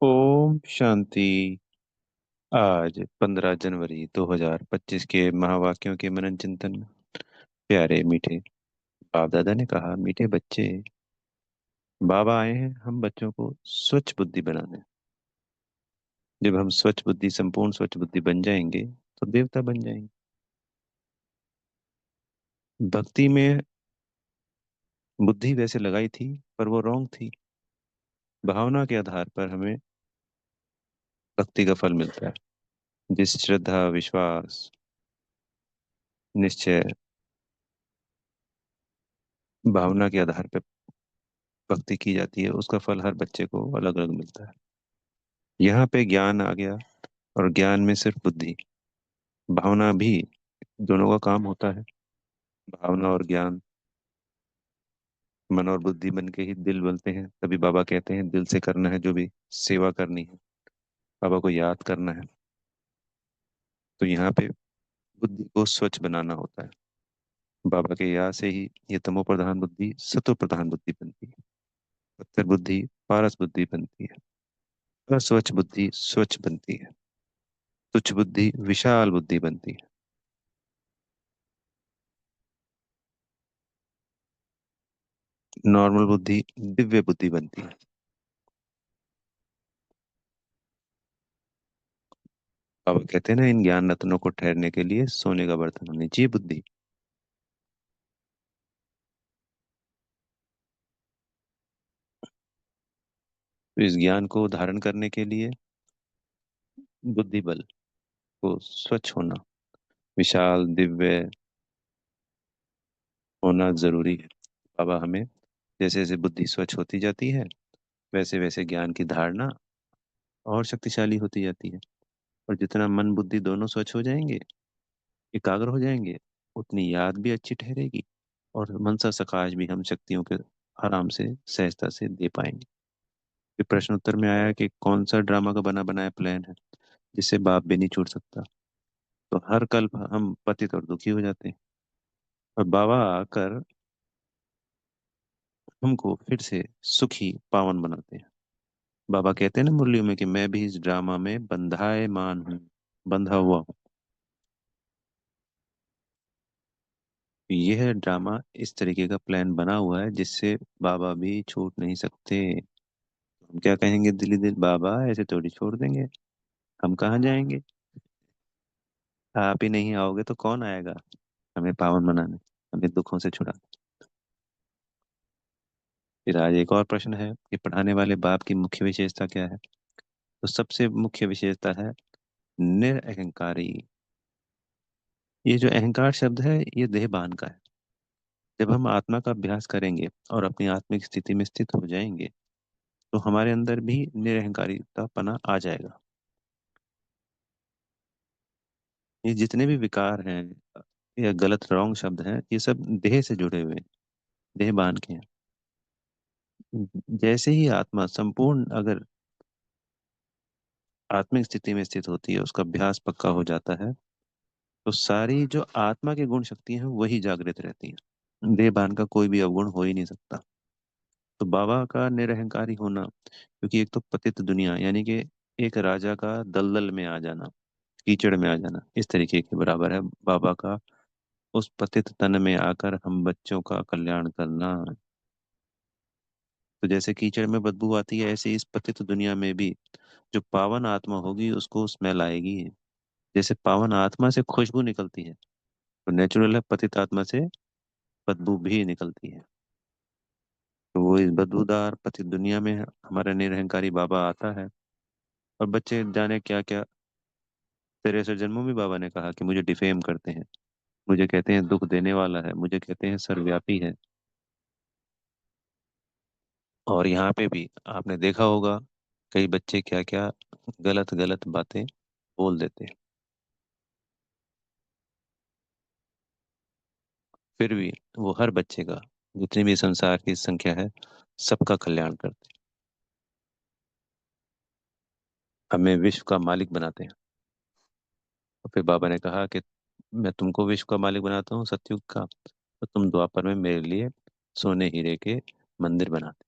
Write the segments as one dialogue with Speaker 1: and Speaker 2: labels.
Speaker 1: ओम शांति। आज 15 जनवरी 2025 के महावाक्यों के मनन चिंतन। प्यारे मीठे बाप दादा ने कहा, मीठे बच्चे, बाबा आए हैं हम बच्चों को स्वच्छ बुद्धि बनाने। जब हम स्वच्छ बुद्धि, संपूर्ण स्वच्छ बुद्धि बन जाएंगे तो देवता बन जाएंगे। भक्ति में बुद्धि वैसे लगाई थी, पर वो रॉन्ग थी। भावना के आधार पर हमें भक्ति का फल मिलता है। जिस श्रद्धा, विश्वास, निश्चय, भावना के आधार पर भक्ति की जाती है, उसका फल हर बच्चे को अलग अलग मिलता है। यहाँ पे ज्ञान आ गया, और ज्ञान में सिर्फ बुद्धि, भावना भी, दोनों का काम होता है। भावना और ज्ञान, मन और बुद्धि बन के ही दिल बनते हैं। तभी बाबा कहते हैं दिल से करना है जो भी सेवा करनी है, बाबा को याद करना है। तो यहाँ पे बुद्धि को स्वच्छ बनाना होता है। बाबा के याद से ही ये तमो प्रधान बुद्धि सतो प्रधान बुद्धि बनती है। पत्थर बुद्धि पारस बुद्धि बनती है। अस्वच्छ बुद्धि स्वच्छ बनती है। तुच्छ बुद्धि विशाल बुद्धि बनती है। नॉर्मल बुद्धि दिव्य बुद्धि बनती है। बाबा कहते हैं ना, इन ज्ञान रत्नों को ठहरने के लिए सोने का बर्तन होनी चाहिए बुद्धि। तो इस ज्ञान को धारण करने के लिए बुद्धि बल को स्वच्छ होना, विशाल दिव्य होना जरूरी है। बाबा हमें जैसे जैसे बुद्धि स्वच्छ होती जाती है, वैसे वैसे ज्ञान की धारणा और शक्तिशाली होती जाती है। और जितना मन बुद्धि दोनों स्वच्छ हो जाएंगे, एकाग्र हो जाएंगे, उतनी याद भी अच्छी ठहरेगी, और मनसा सकाश भी हम शक्तियों के आराम से सहजता से दे पाएंगे। फिर प्रश्न उत्तर में आया कि कौन सा ड्रामा का बना बनाया प्लान है जिससे बाप भी नहीं छूट सकता। तो हर कल्प हम पतित और दुखी हो जाते हैं, और बाबा आकर हमको फिर से सुखी पावन बनाते हैं। बाबा कहते हैं ना मुरलियों में कि मैं भी इस ड्रामा में बंधाएमान हूँ, बंधा हुआ हूँ। यह ड्रामा इस तरीके का प्लान बना हुआ है जिससे बाबा भी छूट नहीं सकते। हम क्या कहेंगे दिल्ली दिल, बाबा ऐसे थोड़ी छोड़ देंगे, हम कहाँ जाएंगे। आप ही नहीं आओगे तो कौन आएगा हमें पावन बनाने, हमें दुखों से छुड़ा। फिर आज एक और प्रश्न है कि पढ़ाने वाले बाप की मुख्य विशेषता क्या है। तो सबसे मुख्य विशेषता है निरअहंकारी। ये जो अहंकार शब्द है, ये देहभान का है। जब हम आत्मा का अभ्यास करेंगे और अपनी आत्मिक स्थिति में स्थित हो जाएंगे, तो हमारे अंदर भी निरहंकारिता पना आ जाएगा। ये जितने भी विकार हैं या गलत रॉन्ग शब्द हैं, ये सब देह से जुड़े हुए हैं, देहभान के हैं। जैसे ही आत्मा संपूर्ण अगर आत्मिक स्थिति में स्थित होती है, उसका अभ्यास पक्का हो जाता है, तो सारी जो आत्मा की गुण शक्तियां हैं वही जागृत रहती हैं। देहभान का कोई भी अवगुण हो ही नहीं सकता। तो बाबा का निरहंकारी होना, क्योंकि एक तो पतित दुनिया यानी कि एक राजा का दलदल में आ जाना, कीचड़ में आ जाना, इस तरीके के बराबर है बाबा का उस पतित तन में आकर हम बच्चों का कल्याण करना। तो जैसे कीचड़ में बदबू आती है, ऐसे इस पतित दुनिया में भी जो पावन आत्मा होगी उसको स्मेल आएगी। जैसे पावन आत्मा से खुशबू निकलती है, तो नेचुरल है पतित आत्मा से बदबू भी निकलती है। तो वो इस बदबूदार पतित दुनिया में हमारा निरहंकारी बाबा आता है, और बच्चे जाने क्या क्या 63 जन्मों में बाबा ने कहा कि मुझे डिफेम करते हैं, मुझे कहते हैं दुख देने वाला है, मुझे कहते हैं सर्वव्यापी है। और यहाँ पे भी आपने देखा होगा कई बच्चे क्या क्या गलत गलत बातें बोल देते हैं, फिर भी वो हर बच्चे का, जितनी भी संसार की संख्या है, सबका कल्याण करते हैं, हमें विश्व का मालिक बनाते हैं। और फिर बाबा ने कहा कि मैं तुमको विश्व का मालिक बनाता हूँ सतयुग का, तो तुम द्वापर में मेरे लिए सोने हीरे के मंदिर बनाते।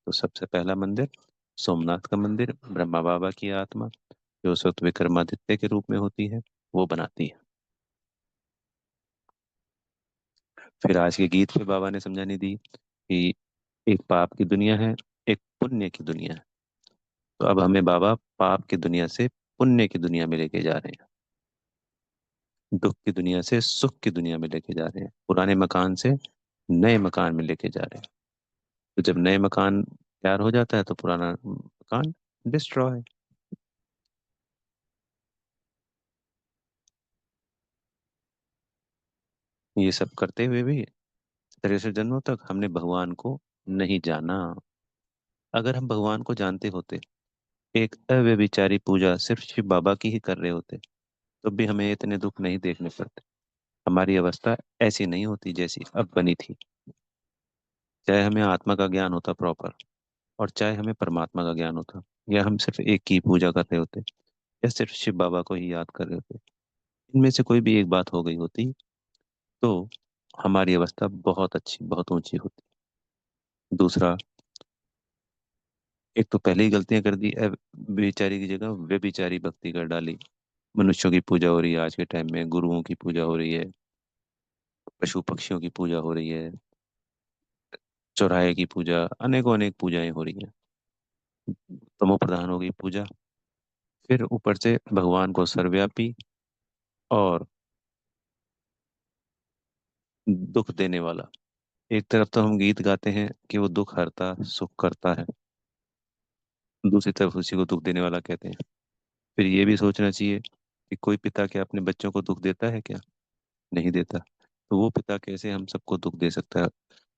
Speaker 1: तो सबसे पहला मंदिर सोमनाथ का मंदिर ब्रह्मा बाबा की आत्मा, जो उस वक्त विक्रमादित्य के रूप में होती है, वो बनाती है। फिर आज के गीत पे बाबा ने समझानी दी कि एक पाप की दुनिया है, एक पुण्य की दुनिया है। तो अब हमें बाबा पाप की दुनिया से पुण्य की दुनिया में लेके जा रहे हैं, दुख की दुनिया से सुख की दुनिया में लेके जा रहे हैं, पुराने मकान से नए मकान में लेके जा रहे हैं। तो जब नए मकान तैयार हो जाता है तो पुराना मकान डिस्ट्रॉय। ये सब करते हुए भी 63 जन्मों तक हमने भगवान को नहीं जाना। अगर हम भगवान को जानते होते, एक अव्यभिचारी पूजा सिर्फ शिव बाबा की ही कर रहे होते, तो भी हमें इतने दुख नहीं देखने पड़ते। हमारी अवस्था ऐसी नहीं होती जैसी अब बनी थी। चाहे हमें आत्मा का ज्ञान होता प्रॉपर, और चाहे हमें परमात्मा का ज्ञान होता, या हम सिर्फ एक की पूजा कर रहे होते, या सिर्फ शिव बाबा को ही याद कर रहे होते, इनमें से कोई भी एक बात हो गई होती, तो हमारी अवस्था बहुत अच्छी, बहुत ऊंची होती। दूसरा, एक तो पहले ही गलतियां कर दी, बेचारी की जगह वे बेचारी भक्ति कर डाली। मनुष्यों की पूजा हो रही है आज के टाइम में, गुरुओं की पूजा हो रही है, पशु पक्षियों की पूजा हो रही है, चौराहे की पूजा, अनेकों अनेक पूजाएं हो रही हैं। तमो प्रधान हो गई पूजा। फिर ऊपर से भगवान को सर्वव्यापी और दुख देने वाला। एक तरफ तो हम गीत गाते हैं कि वो दुख हरता सुख करता है, दूसरी तरफ उसी को दुख देने वाला कहते हैं। फिर ये भी सोचना चाहिए कि कोई पिता क्या अपने बच्चों को दुख देता है क्या? नहीं देता। तो वो पिता कैसे हम सबको दुख दे सकता है?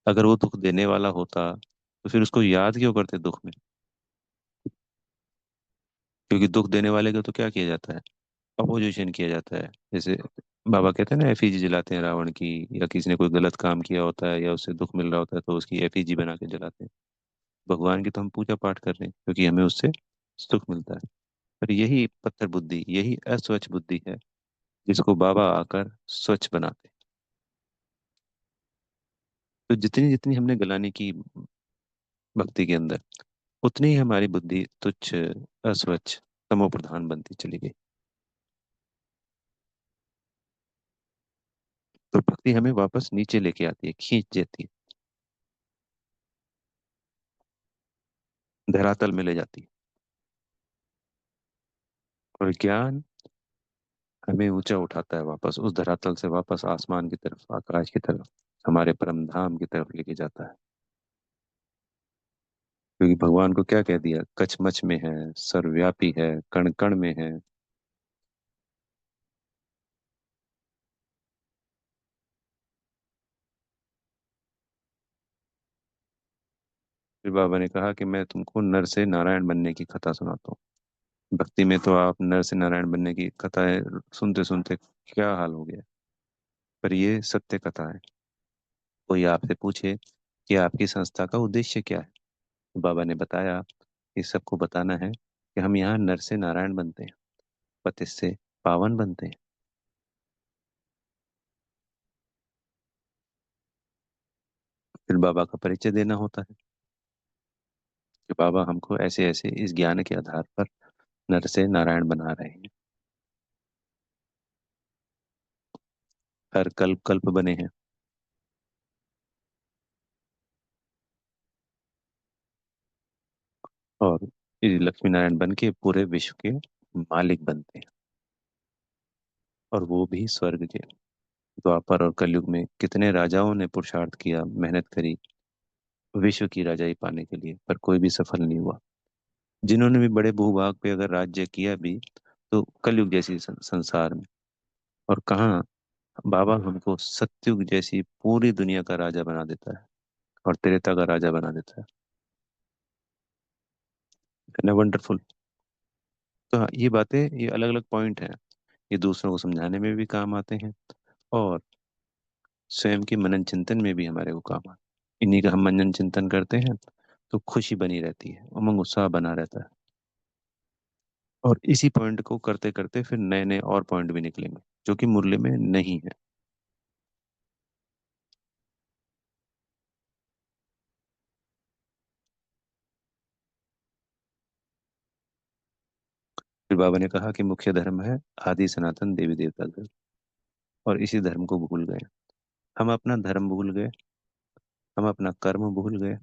Speaker 1: अगर वो दुख देने वाला होता तो फिर उसको याद क्यों करते दुख में? क्योंकि दुख देने वाले को तो क्या किया जाता है? अपोजिशन किया जाता है। जैसे बाबा कहते हैं ना, एफिजी जलाते हैं रावण की, या किसी ने कोई गलत काम किया होता है या उससे दुख मिल रहा होता है तो उसकी एफिजी बना के जलाते हैं। भगवान की तो हम पूजा पाठ कर रहे हैं क्योंकि हमें उससे सुख मिलता है। पर यही पत्थर बुद्धि, यही अस्वच्छ बुद्धि है जिसको बाबा आकर स्वच्छ बनाते हैं। तो जितनी जितनी हमने गलानी की भक्ति के अंदर, उतनी ही हमारी बुद्धि तुच्छ, अस्वच्छ, तमो प्रधान बनती चली गई। तो भक्ति हमें वापस नीचे लेके आती है, खींच देती है, धरातल में ले जाती है। और ज्ञान हमें ऊंचा उठाता है, वापस उस धरातल से वापस आसमान की तरफ, आकाश की तरफ, हमारे परम धाम की तरफ लेके जाता है। क्योंकि भगवान को क्या कह दिया, कचमच में है, सर्वव्यापी है, कण कण में है। फिर बाबा ने कहा कि मैं तुमको नर से नारायण बनने की कथा सुनाता हूँ। भक्ति में तो आप नर से नारायण बनने की कथाएं सुनते सुनते क्या हाल हो गया। पर ये सत्य कथा है। कोई आपसे पूछे कि आपकी संस्था का उद्देश्य क्या है, तो बाबा ने बताया कि सबको बताना है कि हम यहाँ नर से नारायण बनते हैं, पतित से पावन बनते हैं। फिर बाबा का परिचय देना होता है कि बाबा हमको ऐसे ऐसे इस ज्ञान के आधार पर नर से नारायण बना रहे हैं। हर कल्प कल्प बने हैं, और ये लक्ष्मी नारायण बन के पूरे विश्व के मालिक बनते हैं, और वो भी स्वर्ग के। द्वापर और कलयुग में कितने राजाओं ने पुरुषार्थ किया, मेहनत करी विश्व की राजाई पाने के लिए, पर कोई भी सफल नहीं हुआ। जिन्होंने भी बड़े भूभाग पे अगर राज्य किया भी, तो कलयुग जैसी संसार में। और कहाँ बाबा हमको सतयुग जैसी पूरी दुनिया का राजा बना देता है, और त्रेता का राजा बना देता है ना। वंडरफुल। तो हाँ, ये बातें, ये अलग अलग पॉइंट हैं, ये दूसरों को समझाने में भी काम आते हैं, और स्वयं के मनन चिंतन में भी हमारे को काम आते हैं। इन्हीं का हम मनन चिंतन करते हैं तो खुशी बनी रहती है, उमंग उत्साह बना रहता है। और इसी पॉइंट को करते करते फिर नए नए और पॉइंट भी निकलेंगे जो कि मुरली में नहीं है। फिर बाबा ने कहा कि मुख्य धर्म है आदि सनातन देवी देवता धर्म, और इसी धर्म को भूल गए। हम अपना धर्म भूल गए, हम अपना कर्म भूल गए,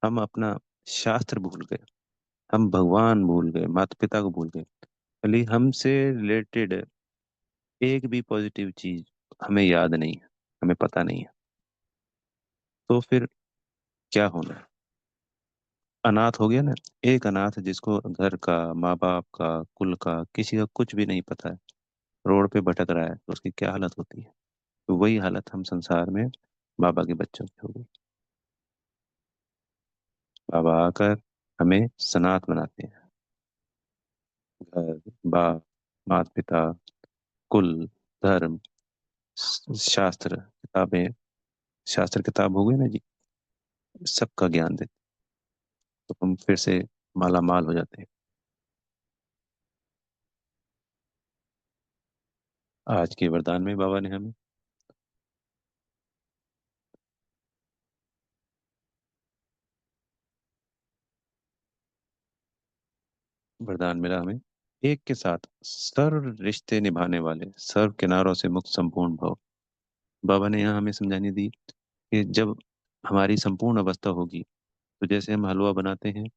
Speaker 1: हम अपना शास्त्र भूल गए, हम भगवान भूल गए, माता पिता को भूल गए। खाली हमसे रिलेटेड एक भी पॉजिटिव चीज हमें याद नहीं है, हमें पता नहीं है। तो फिर क्या होना है? अनाथ हो गया ना। एक अनाथ जिसको घर का, माँ बाप का, कुल का, किसी का कुछ भी नहीं पता है, रोड पे भटक रहा है, तो उसकी क्या हालत होती है? तो वही हालत हम संसार में बाबा के बच्चों की हो गई। बाबा आकर हमें सनाथ बनाते हैं। घर, बाप, माता पिता, कुल, धर्म, शास्त्र किताबें, शास्त्र किताब हो गए ना जी, सबका ज्ञान देते, तो हम फिर से माला माल हो जाते हैं। आज के वरदान में बाबा ने हमें वरदान मिला, हमें एक के साथ सर्व रिश्ते निभाने वाले, सर्व किनारों से मुक्त संपूर्ण भव। बाबा ने यहाँ हमें समझानी दी कि जब हमारी संपूर्ण अवस्था होगी, तो जैसे हम हलवा बनाते हैं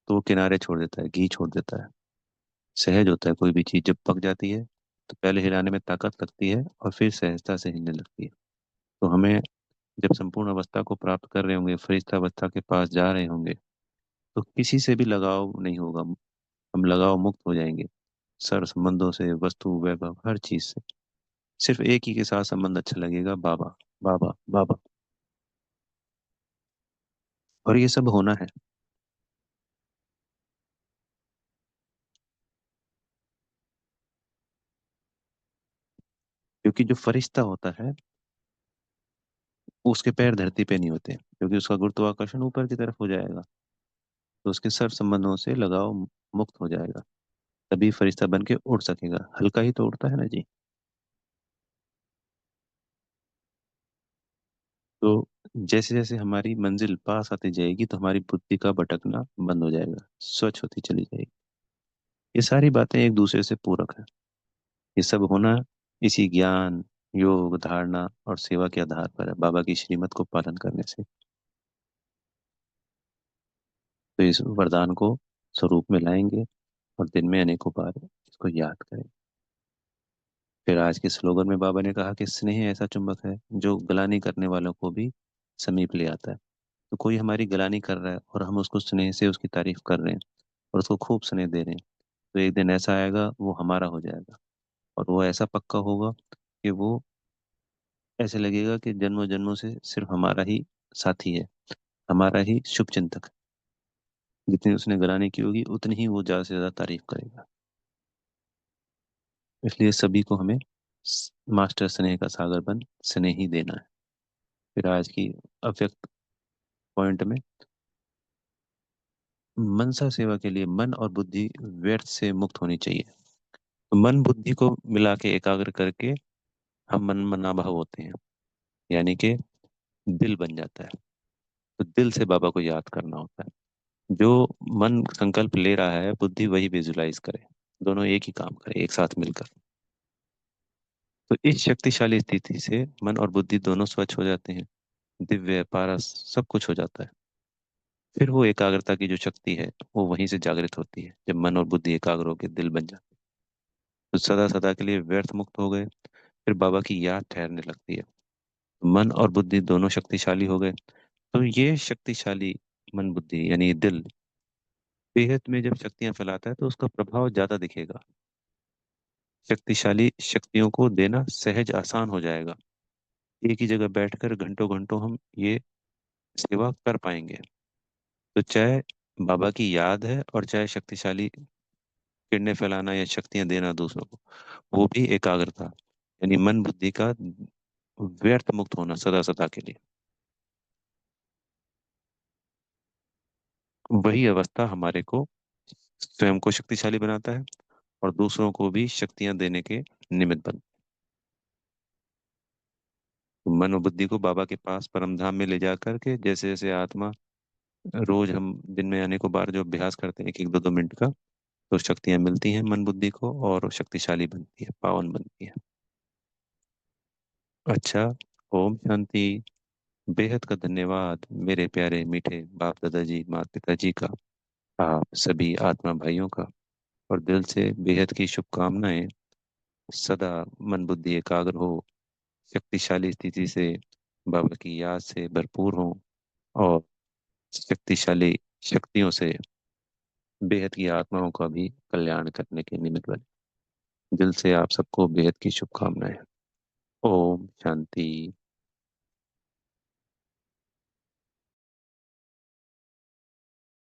Speaker 1: तो वो किनारे छोड़ देता है, घी छोड़ देता है। सहज होता है कोई भी चीज जब पक जाती है, तो पहले हिलाने में ताकत लगती है और फिर सहजता से हिलने लगती है। तो हमें जब संपूर्ण अवस्था को प्राप्त कर रहे होंगे, फरिश्ता अवस्था के पास जा रहे होंगे, तो किसी से भी लगाव नहीं होगा, हम लगाव मुक्त हो जाएंगे। सर्व संबंधों से, वस्तु वैभव, हर चीज से सिर्फ एक ही के साथ संबंध अच्छा लगेगा, बाबा, बाबा, बाबा। और ये सब होना है, क्योंकि जो फरिश्ता होता है उसके पैर धरती पे नहीं होते, क्योंकि उसका गुरुत्वाकर्षण ऊपर की तरफ हो जाएगा, तो उसके सर्व संबंधों से लगाव मुक्त हो जाएगा। तभी फरिश्ता बन के उड़ सकेगा, हल्का ही तो उड़ता है ना जी। तो जैसे जैसे हमारी मंजिल पास आती जाएगी, तो हमारी बुद्धि का भटकना बंद हो जाएगा, स्वच्छ होती चली जाएगी। ये सारी बातें एक दूसरे से पूरक है। ये सब होना इसी ज्ञान, योग, धारणा और सेवा के आधार पर है, बाबा की श्रीमत को पालन करने से। तो इस वरदान को स्वरूप में लाएंगे और दिन में अनेकों बार इसको याद करें। फिर आज के स्लोगन में बाबा ने कहा कि स्नेह ऐसा चुंबक है जो गलानी करने वालों को भी समीप ले आता है। तो कोई हमारी गलानी कर रहा है और हम उसको स्नेह से उसकी तारीफ कर रहे हैं और उसको खूब स्नेह दे रहे हैं, तो एक दिन ऐसा आएगा वो हमारा हो जाएगा। और वो ऐसा पक्का होगा कि वो ऐसे लगेगा कि जन्मों जन्मों से सिर्फ हमारा ही साथी है, हमारा ही शुभ चिंतक है। जितनी उसने गलानी की होगी उतनी ही वो ज्यादा से ज्यादा तारीफ करेगा। इसलिए सभी को हमें मास्टर स्नेह का सागर बन स्नेह ही देना है। फिर आज की अव्यक्त पॉइंट में, मनसा सेवा के लिए मन और बुद्धि व्यर्थ से मुक्त होनी चाहिए। तो मन बुद्धि को मिला के एकाग्र करके हम मन मना भाव होते हैं, यानी कि दिल बन जाता है। तो दिल से बाबा को याद करना होता है। जो मन संकल्प ले रहा है, बुद्धि वही विजुलाइज करे, दोनों एक ही काम करे एक साथ मिलकर। तो इस शक्तिशाली स्थिति से मन और बुद्धि दोनों स्वच्छ हो जाते हैं, दिव्य पारस सब कुछ हो जाता है। फिर वो एकाग्रता की जो शक्ति है वो वहीं से जागृत होती है, जब मन और बुद्धि एकाग्र होकर दिल बन जाते हैं। तो सदा सदा के लिए व्यर्थ मुक्त हो गए। फिर बाबा की याद ठहरने लगती है, मन और बुद्धि दोनों शक्तिशाली हो गए। तो ये शक्तिशाली मन बुद्धि यानी दिल बेहद में जब शक्तियां फैलाता है, तो उसका प्रभाव ज्यादा दिखेगा। शक्तिशाली शक्तियों को देना सहज आसान हो जाएगा। एक ही जगह बैठकर घंटों घंटों हम ये सेवा कर पाएंगे। तो चाहे बाबा की याद है और चाहे शक्तिशाली किरणें फैलाना या शक्तियां देना दूसरों को, वो भी एकाग्रता यानी मन बुद्धि का व्यर्थ मुक्त होना सदा सदा के लिए। वही अवस्था हमारे को स्वयं को शक्तिशाली बनाता है और दूसरों को भी शक्तियां देने के निमित्त बनता है। मन और बुद्धि को बाबा के पास परम धाम में ले जा करके, जैसे जैसे आत्मा, रोज हम दिन में अनेकों बार जो अभ्यास करते हैं एक एक दो दो मिनट का, तो शक्तियां मिलती हैं मन बुद्धि को, और वो शक्तिशाली बनती है, पावन बनती है। अच्छा। ओम शांति। बेहद का धन्यवाद मेरे प्यारे मीठे बाप दादाजी माता पिताजी का, आप सभी आत्मा भाइयों का, और दिल से बेहद की शुभकामनाएं। सदा मन बुद्धि एकाग्र हो, शक्तिशाली स्थिति से बाबा की याद से भरपूर हो, और शक्तिशाली शक्तियों से बेहद की आत्माओं का भी कल्याण करने के निमित्त बने। दिल से आप सबको बेहद की शुभकामनाएं। ओम शांति।